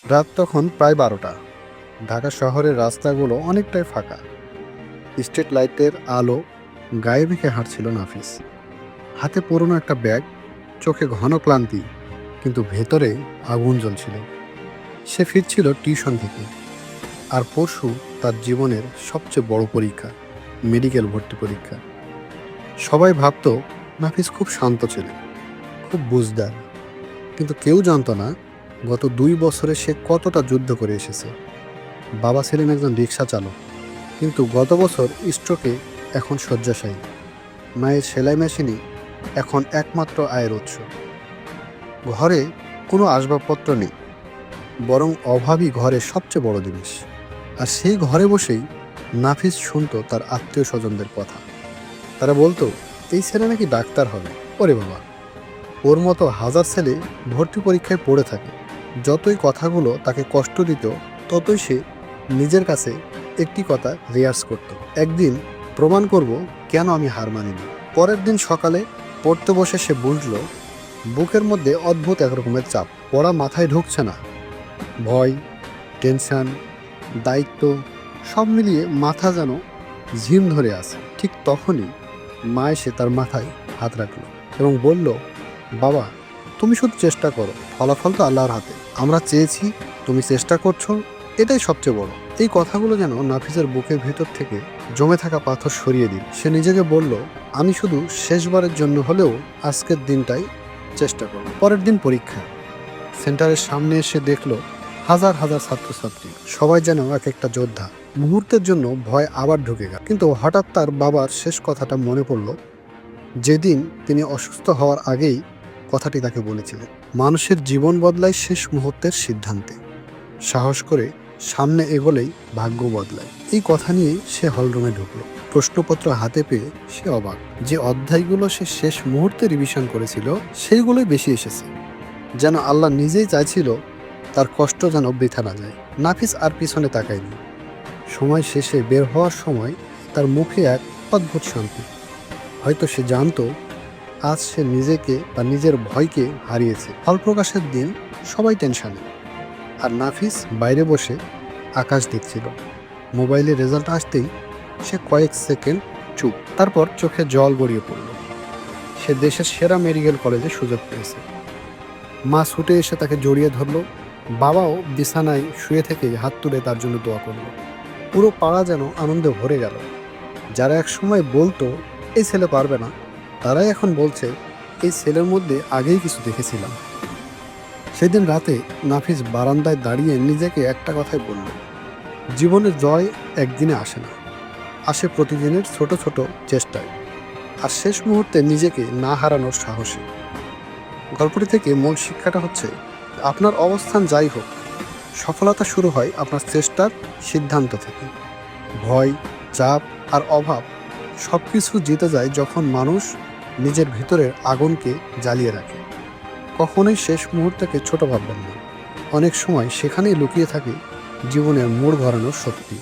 রাত তখন প্রায় 12টা। ঢাকা শহরের রাস্তাগুলো অনেকটাই ফাঁকা। স্ট্রিট লাইটের আলো গায়ে মেখে হাঁটছিল নাফিস। হাতে পুরনো একটা ব্যাগ, চোখে ঘন ক্লান্তি, কিন্তু ভেতরে আগুন জ্বলছিল। সে ফিরছিল টিউশন থেকে, আর পরশু তার জীবনের সবচেয়ে বড় পরীক্ষা, মেডিকেল ভর্তি পরীক্ষা। সবাই ভাবতো নাফিস খুব শান্ত ছেলে, খুব বুঝদার, কিন্তু কেউ জানতো না গত 2 বছরে সে কতটা যুদ্ধ করে এসেছে। বাবা ছিলেন একজন রিক্সা চালক, কিন্তু গত বছর স্ট্রোকে এখন শয্যাশায়ী। মায়ের সেলাই মেশিনই এখন একমাত্র আয়ের উৎস। ঘরে কোনো আসবাবপত্র নেই, বরং অভাবই ঘরের সবচেয়ে বড় জিনিস। আর সেই ঘরে বসেই নাফিস শুনতো তার আত্মীয় স্বজনদের কথা। তারা বলতো, এই ছেলে নাকি ডাক্তার হবে। ওরে বাবা, ওর মতো হাজার ছেলে ভর্তি পরীক্ষায় পড়ে থাকে। যতই কথাগুলো তাকে কষ্ট দিত, ততই সে নিজের কাছে একটি কথা রিয়ার্স করত, একদিন প্রমাণ করব কেন আমি হার মানিনি। পরের দিন সকালে পড়তে বসে সে বুঝল বুকের মধ্যে অদ্ভুত একরকমের চাপ। পড়া মাথায় ঢুকছে না। ভয়, টেনশন, দায়িত্ব সব মিলিয়ে মাথা যেন ঝিম ধরে আছে। ঠিক তখনই মা এসে তার মাথায় হাত রাখল এবং বলল, বাবা, তুমি শুধু চেষ্টা করো, ফলাফল তো আল্লাহর হাতে। আমরা চেয়েছি, তুমি চেষ্টা করছো, এটাই সবচেয়ে বড়। এই কথাগুলো যেন নাফিসের বুকের ভেতর থেকে জমে থাকা পাথর সরিয়ে দিল। সে নিজেকে বলল, আমি শুধু শেষবারের জন্য হলেও আজকের দিনটাই চেষ্টা করব। পরের দিন পরীক্ষা। সেন্টারের সামনে এসে দেখল হাজার হাজার ছাত্রছাত্রী, সবাই যেন এক একটা যোদ্ধা। মুহূর্তের জন্য ভয় আবার ঢুকে গেল, কিন্তু হঠাৎ তার বাবার শেষ কথাটা মনে পড়ল, যেদিন তিনি অসুস্থ হওয়ার আগেই কথাটি তাকে বলেছিলেন, মানুষের জীবন বদলায় শেষ মুহূর্তের সিদ্ধান্তে, সাহস করে সামনে এগোলেই ভাগ্য বদলায়। এই কথা নিয়ে সে হলরুমে ঢুকলো। প্রশ্নপত্র হাতে পেয়ে সে অবাক। যে অধ্যায়গুলো সে শেষ মুহূর্তে রিভিশন করেছিল, সেইগুলোই বেশি এসেছে। যেন আল্লাহ নিজেই চাইছিল তার কষ্ট যেন বৃথা না যায়। নাফিস আর পিছনে তাকায়নি। সময় শেষে বের হওয়ার সময় তার মুখে এক অদ্ভুত শান্তি। হয়তো সে জানতো আজ সে নিজেকে বা নিজের ভয়কে হারিয়েছে। ফল প্রকাশের দিন সবাই টেনশনে, আর নাফিস বাইরে বসে আকাশ দেখছিল। মোবাইলে রেজাল্ট আসতেই সে কয়েক সেকেন্ড চুপ, তারপর চোখে জল গড়িয়ে পড়ল। সে দেশের সেরা মেডিকেল কলেজে সুযোগ পেয়েছে। মা ছুটে এসে তাকে জড়িয়ে ধরলো। বাবাও বিছানায় শুয়ে থেকে হাত তুলে তার জন্য দোয়া করল। পুরো পাড়া যেন আনন্দে ভরে গেল। যারা এক সময় বলতো এই ছেলে পারবে না, তারাই এখন বলছে এই ছেলের মধ্যে আগেই কিছু দেখেছিলাম। সেদিন রাতে নাফিস বারান্দায় দাঁড়িয়ে নিজেকে একটা কথাই বলল, জীবনের জয় একদিনে আসে না, আসে প্রতিদিনের ছোট ছোট চেষ্টায়, আর শেষ মুহূর্তে নিজেকে না হারানোর সাহসে। গল্পটি থেকে মূল শিক্ষাটা হচ্ছে, আপনার অবস্থান যাই হোক, সফলতা শুরু হয় আপনার চেষ্টার সিদ্ধান্ত থেকে। ভয়, চাপ আর অভাব সবকিছু জিতে যায় যখন মানুষ নিজের ভিতরের আগুনকে জ্বালিয়ে রাখে। কখনোই শেষ মুহূর্তকে ছোট ভাববেন না। অনেক সময় সেখানেই লুকিয়ে থাকে জীবনের মোড় ঘোরানোর শক্তি।